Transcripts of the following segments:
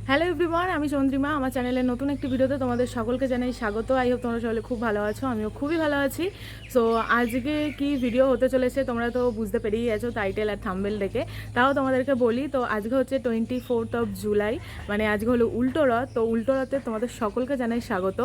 Hello everyone, আমি চন্দ্রিমা। আমার চ্যানেলের নতুন একটি ভিডিওতে তোমাদের সকলকে জানাই স্বাগত। আই হোপ তোমরা সকলে খুব ভালো আছো, আমিও খুবই ভালো আছি। সো আজকে কি ভিডিও হতে চলেছে তোমরা তো বুঝতে পেরেই গেছো টাইটেল আর থাম্বনেল দেখে। তাও তোমাদেরকে বলি, তো আজকে হচ্ছে 24 জুলাই, মানে আজকে হলো উল্টো রথ। তো উল্টো রথে তোমাদের সকলকে জানাই স্বাগত।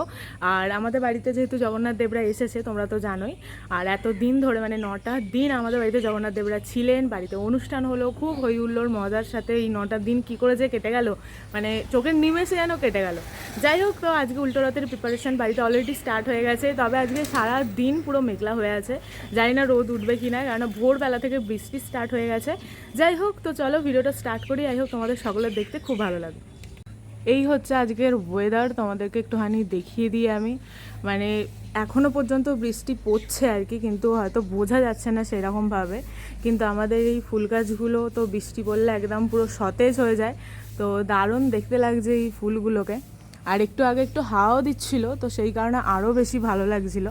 আর আমাদের বাড়িতে যেহেতু জগন্নাথ দেবরা এসেছে তোমরা তো জানোই, আর এত দিন ধরে মানে 9টা দিন আমাদের বাড়িতে জগন্নাথ দেবরা ছিলেন। বাড়িতে অনুষ্ঠান হলো, খুব হই হুল্লোড় মজার সাথে এই 9টা দিন কী করে যে কেটে গেল, মানে চোখের নিমেষে যেন কেটে গেল। যাই হোক, তো আজকে উল্টো রথের প্রিপারেশন বাড়িতে অলরেডি স্টার্ট হয়ে গেছে। তবে আজকে সারা দিন পুরো মেঘলা হয়ে আছে, জানি না রোদ উঠবে কি না, কারণ ভোরবেলা থেকে বৃষ্টি স্টার্ট হয়ে গেছে। যাই হোক, তো চলো ভিডিওটা স্টার্ট করি। আই হোক তোমাদের সকলের দেখতে খুব ভালো লাগবে। এই হচ্ছে আজকের ওয়েদার, তোমাদেরকে একটুখানি দেখিয়ে দিই আমি। মানে এখনও পর্যন্ত বৃষ্টি পড়ছে আর কি, কিন্তু হয়তো বোঝা যাচ্ছে না সেরকমভাবে। কিন্তু আমাদের এই ফুল গাছগুলো তো বৃষ্টি পড়লে একদম পুরো সতেজ হয়ে যায়। তো দারুণ দেখতে লাগছে এই ফুলগুলোকে। আর একটু আগে একটু হাওয়াও দিচ্ছিল, তো সেই কারণে আরও বেশি ভালো লাগছিল।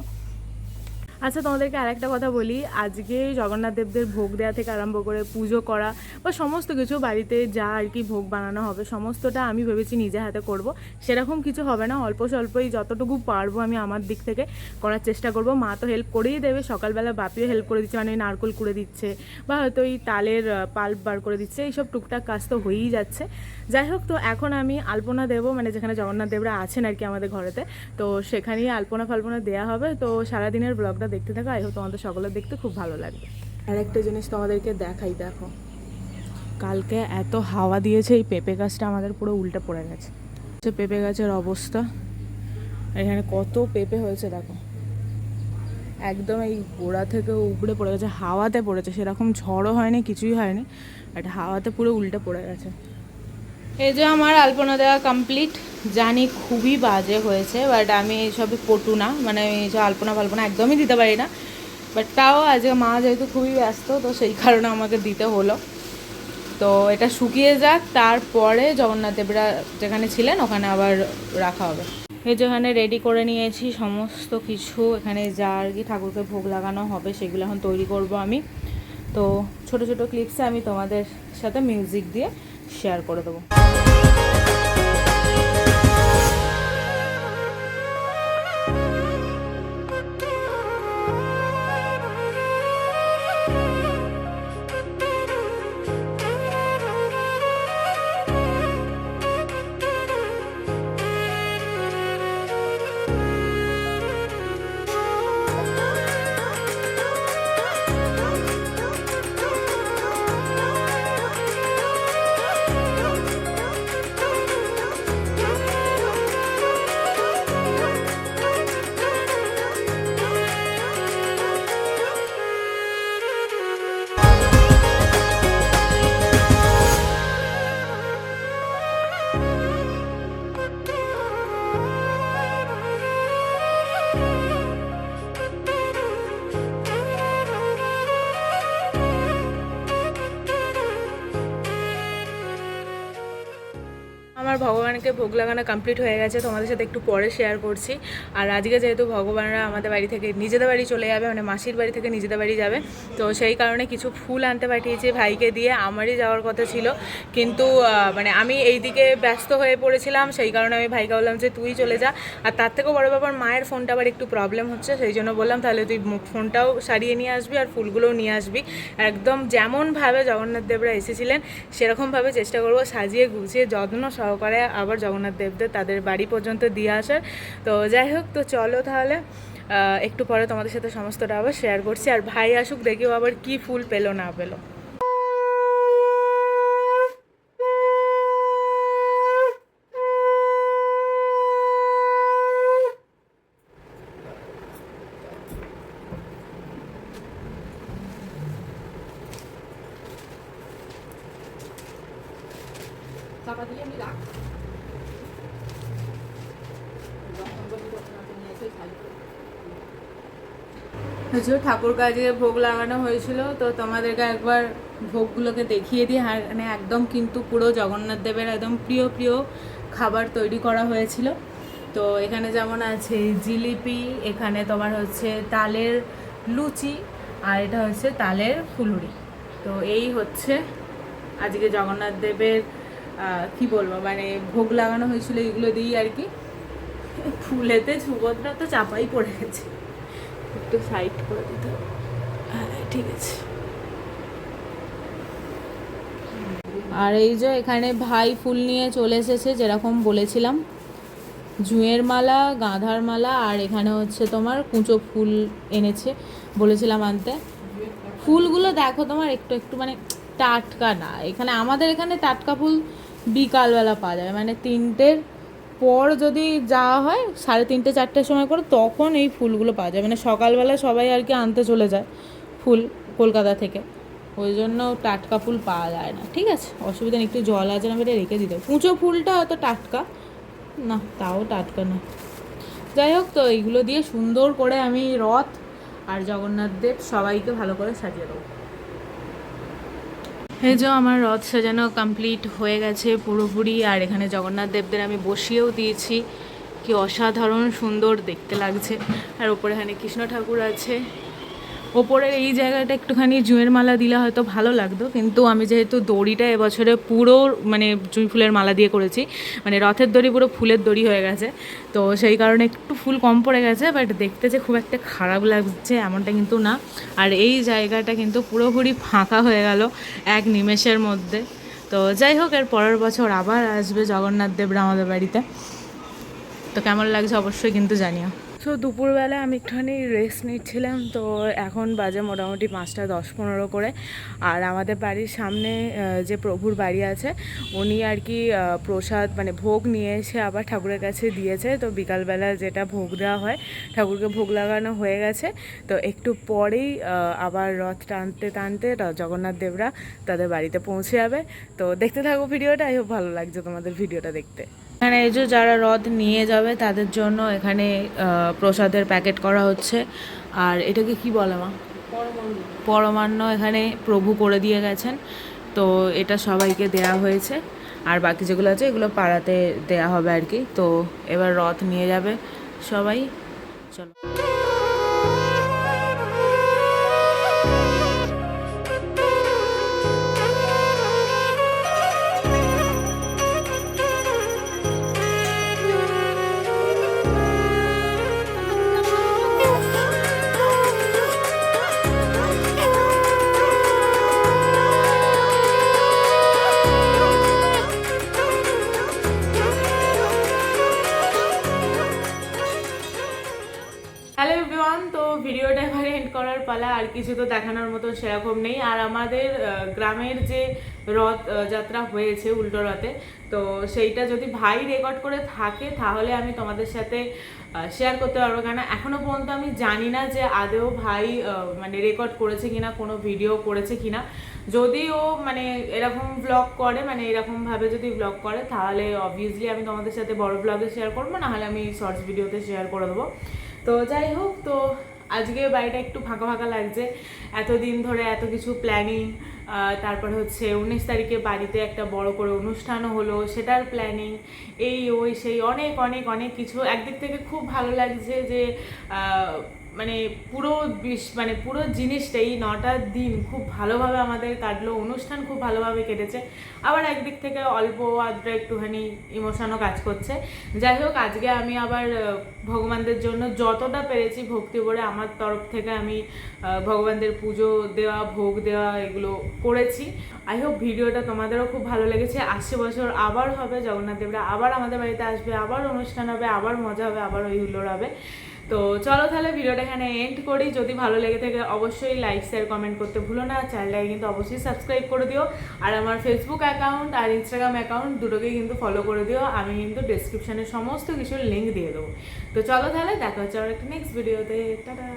আচ্ছা, তোমাদেরকে আরেকটা কথা বলি। আজকে জগন্নাথ দেবদের ভোগ দেওয়া থেকে আরম্ভ করে পুজো করা বা সমস্ত কিছু বাড়িতে যা আর কি ভোগ বানানো হবে সমস্তটা আমি ভেবেছি নিজে হাতে করব। সেরকম কিছু হবে না, অল্প স্বল্পই যতটুকু পারবো আমি আমার দিক থেকে করার চেষ্টা করব। মা তো হেল্প করেই দেবে, সকালবেলা বাপিও হেল্প করে দিচ্ছে, মানে নারকোল কুড়ে দিচ্ছে বা হয়তো এই তালের পাল্প বার করে দিচ্ছে, এইসব টুকটাক কাজ তো হয়েই যাচ্ছে। যাই হোক, তো এখন আমি আলপনা দেবো, মানে যেখানে জগন্নাথ দেবরা আছেন আর কি আমাদের ঘরেতে, তো সেখানেই আলপনা ফালপনা দেওয়া হবে। তো সারাদিনের ব্লগটা দেখতে থাকো, আই হোপ তোমাদের সকলের দেখতে খুব ভালো লাগবে। আর একটা জিনিস তোমাদেরকে দেখাই, দেখো কালকে এত হাওয়া দিয়েছে, এই পেঁপে গাছটা আমাদের পুরো উল্টে পড়ে গেছে। পেঁপে গাছের অবস্থা, এখানে কত পেঁপে হয়েছে দেখো, একদম এই গোড়া থেকে উপড়ে পড়ে গেছে, হাওয়াতে পড়েছে, সেরকম ঝড়ও হয়নি, কিছুই হয়নি, বাট হাওয়াতে পুরো উল্টে পড়ে গেছে। এই যে আমার আলপনা দেওয়া কমপ্লিট। জানি খুবই বাজে হয়েছে, বাট আমি এইসবে পটু না, মানে এইসব আলপনা ফালপনা একদমই দিতে পারি না। বাট তাও আজকে মা যেহেতু খুবই ব্যস্ত, তো সেই কারণে আমাকে দিতে হলো। তো এটা শুকিয়ে যাক, তারপরে জগন্নাথ দেবরা যেখানে ছিলেন ওখানে আবার রাখা হবে। এই যেখানে রেডি করে নিয়েছি সমস্ত কিছু, এখানে যা আর কি ঠাকুরকে ভোগ লাগানো হবে সেগুলো এখন তৈরি করব আমি। তো ছোট ছোট ক্লিপসে আমি তোমাদের সাথে মিউজিক দিয়ে শেয়ার করে দেবো। আমার ভগবানকে ভোগ লাগানো কমপ্লিট হয়ে গেছে, তোমাদের সাথে একটু পরে শেয়ার করছি। আর আজকে যেহেতু ভগবানরা আমাদের বাড়ি থেকে নিজেদের বাড়ি চলে যাবে, মানে মাসির বাড়ি থেকে নিজেদের বাড়ি যাবে, তো সেই কারণে কিছু ফুল আনতে পাঠিয়েছি ভাইকে দিয়ে। আমারই যাওয়ার কথা ছিল, কিন্তু মানে আমি এই দিকে ব্যস্ত হয়ে পড়েছিলাম, সেই কারণে আমি ভাইকে বললাম যে তুই চলে যা। আর তার থেকেও বড় ব্যাপার, মায়ের ফোনটা আবার একটু প্রবলেম হচ্ছে, সেই জন্য বললাম তাহলে তুই ফোনটাও সারিয়ে নিয়ে আসবি আর ফুলগুলোও নিয়ে আসবি। একদম যেমনভাবে জগন্নাথ দেবরা এসেছিলেন সেরকমভাবে চেষ্টা করবো সাজিয়ে গুছিয়ে যত্ন সহকারে আবার জগন্নাথ দেবদের তাদের বাড়ি পর্যন্ত দিয়ে আসার। তো যাই হোক, তো চলো তাহলে একটু পরে তোমাদের সাথে সমস্তটা আবার শেয়ার করছি। আর ভাই আসুক, দেখেও আবার কি ফুল পেলো না পেলো। ঠাকুর কাজে ভোগ লাগানো হয়েছিল, তো তোমাদেরকে একবার ভোগগুলোকে দেখিয়ে দিই। মানে একদম কিন্তু পুরো জগন্নাথ দেবের একদম প্রিয় প্রিয় খাবার তৈরি করা হয়েছিল। তো এখানে যেমন আছে জিলিপি, এখানে তোমার হচ্ছে তালের লুচি, আর এটা হচ্ছে তালের ফুলুরি। তো এই হচ্ছে আজকে জগন্নাথ দেবের কি বলবো, মানে ভোগ লাগানো হয়েছিল এগুলো দিয়েই আর কি। ফুলেতে সুভদ্রা তো চাপাই পড়ে গেছে, একটু সাইড করে দিতে হবে। হ্যাঁ ঠিক আছে। আর এই যে এখানে ভাই ফুল নিয়ে চলে এসেছে, যেরকম বলেছিলাম, জুঁয়ের মালা, গাঁধার মালা, আর এখানে হচ্ছে তোমার কুঁচো ফুল এনেছে, বলেছিলাম আনতে। ফুলগুলো দেখো তোমার একটু একটু মানে টাটকা না, এখানে আমাদের এখানে টাটকা ফুল বিকালবেলা পাওয়া যাবে, মানে 3টের পর যদি যাওয়া হয় 3:30 4টের সময় করে, তখন এই ফুলগুলো পাওয়া যায়। মানে সকালবেলা সবাই আর কি আনতে চলে যায় ফুল কলকাতা থেকে, ওই জন্য টাটকা ফুল পাওয়া যায় না। ঠিক আছে, অসুবিধা নেই, একটু জল আছে না এটা রেখে দিতে। কুঁচো ফুলটা হয়তো টাটকা না, তাও টাটকা না। যাই হোক, তো এইগুলো দিয়ে সুন্দর করে আমি রথ আর জগন্নাথ দেব সবাইকে ভালো করে সাজিয়ে দেবো। এই যে আমার রথ সাজানো কমপ্লিট হয়ে গেছে পুরোপুরি, আর এখানে জগন্নাথ দেবদের আমি বসিয়েও দিয়েছি। কি অসাধারণ সুন্দর দেখতে লাগছে। আর ওপরে এখানে কৃষ্ণ ঠাকুর আছে। ওপরের এই জায়গাটা একটুখানি জুঁয়ের মালা দিলে হয়তো ভালো লাগতো, কিন্তু আমি যেহেতু দড়িটা এবছরে পুরো মানে জুঁই ফুলের মালা দিয়ে করেছি, মানে রথের দড়ি পুরো ফুলের দড়ি হয়ে গেছে, তো সেই কারণে একটু ফুল কম পড়ে গেছে। বাট দেখতে যে খুব একটা খারাপ লাগছে এমনটা কিন্তু না। আর এই জায়গাটা কিন্তু পুরোপুরি ফাঁকা হয়ে গেল এক নিমেষের মধ্যে। তো যাই হোক, এর পরের বছর আবার আসবে জগন্নাথ দেবরা আমাদের বাড়িতে। তো কেমন লাগছে অবশ্যই কিন্তু জানিও। সো দুপুরবেলা আমি একটুখানি রেস্ট নিচ্ছিলাম, তো এখন বাজে মোটামুটি 5টা 10-15 করে। আর আমাদের বাড়ির সামনে যে প্রভুর বাড়ি আছে, উনি আর কি প্রসাদ মানে ভোগ নিয়ে এসে আবার ঠাকুরের কাছে দিয়েছে। তো বিকালবেলা যেটা ভোগ দেওয়া হয়, ঠাকুরকে ভোগ লাগানো হয়ে গেছে। তো একটু পরেই আবার রথ টানতে টানতে জগন্নাথ দেবরা তাদের বাড়িতে পৌঁছে যাবে। তো দেখতে থাকো ভিডিওটা, খুব ভালো লাগছে তোমাদের ভিডিওটা দেখতে। এখানে এই যে যারা রথ নিয়ে যাবে তাদের জন্য এখানে প্রসাদের প্যাকেট করা হচ্ছে। আর এটাকে কি বলে মা? পরমান্ন এখানে প্রভু করে দিয়ে গেছেন, তো এটা সবাইকে দেয়া হয়েছে। আর বাকি যেগুলো আছে এগুলো পাড়াতে দেয়া হবে আর কি। তো এবার রথ নিয়ে যাবে সবাই, চলো। হ্যালো এভরিওয়ান, তো ভিডিওটা এবার এন্ড করার পালা। আর কিছু তো দেখানোর মতো সেরকম নেই। আর আমাদের গ্রামের যে রথ যাত্রা হয়েছে উল্টো রথে, তো সেইটা যদি ভাই রেকর্ড করে থাকে তাহলে আমি তোমাদের সাথে শেয়ার করতে পারবো। কেন এখনো পর্যন্ত আমি জানি না যে আদেও ভাই মানে রেকর্ড করেছে কিনা, কোনো ভিডিও করেছে কিনা। যদি ও মানে এরকম ব্লগ করে, মানে এরকমভাবে যদি ব্লগ করে, তাহলে অবভিয়াসলি আমি তোমাদের সাথে বড় ব্লগে শেয়ার করবো, নাহলে আমি শর্টস ভিডিওতে শেয়ার করে দেবো। তো যাই হোক, তো আজকে বাড়িটা একটু ফাঁকা ফাঁকা লাগছে। এতদিন ধরে এত কিছু প্ল্যানিং, তারপর হচ্ছে 19 তারিখে বাড়িতে একটা বড় করে অনুষ্ঠানও হলো, সেটার প্ল্যানিং, এই ওই সেই অনেক অনেক অনেক কিছু। একদিক থেকে খুব ভালো লাগছে যে মানে পুরো জিনিসটাই 9টা দিন খুব ভালোভাবে আমাদের কাটলো, অনুষ্ঠান খুব ভালোভাবে কেটেছে। আবার একদিক থেকে অল্প আধটা একটুখানি ইমোশনও কাজ করছে। যাই হোক, আজকে আমি আবার ভগবানদের জন্য যতটা পেরেছি ভক্তি করে আমার তরফ থেকে আমি ভগবানদের পুজো দেওয়া, ভোগ দেওয়া এগুলো করেছি। আই হোপ ভিডিওটা তোমাদেরও খুব ভালো লেগেছে। আসছে বছর আবার হবে, জগন্নাথ দেবরা আবার আমাদের বাড়িতে আসবে, আবার অনুষ্ঠান হবে, আবার মজা হবে, আবার ওই হুল্লোড় হবে। তো চলো তাহলে ভিডিওটা এখানে এন্ড করি। যদি ভালো লেগে থাকে অবশ্যই লাইক শেয়ার কমেন্ট করতে ভুলো না। চ্যানেলটাকে কিন্তু অবশ্যই সাবস্ক্রাইব করে দিও। আর আমার ফেসবুক অ্যাকাউন্ট আর ইনস্টাগ্রাম অ্যাকাউন্ট দুটোকেই কিন্তু ফলো করে দিও। আমি কিন্তু ডেসক্রিপশানে সমস্ত কিছুর লিঙ্ক দিয়ে দেবো। তো চলো তাহলে দেখা হচ্ছে আবার একটা নেক্সট ভিডিওতে। টাটা।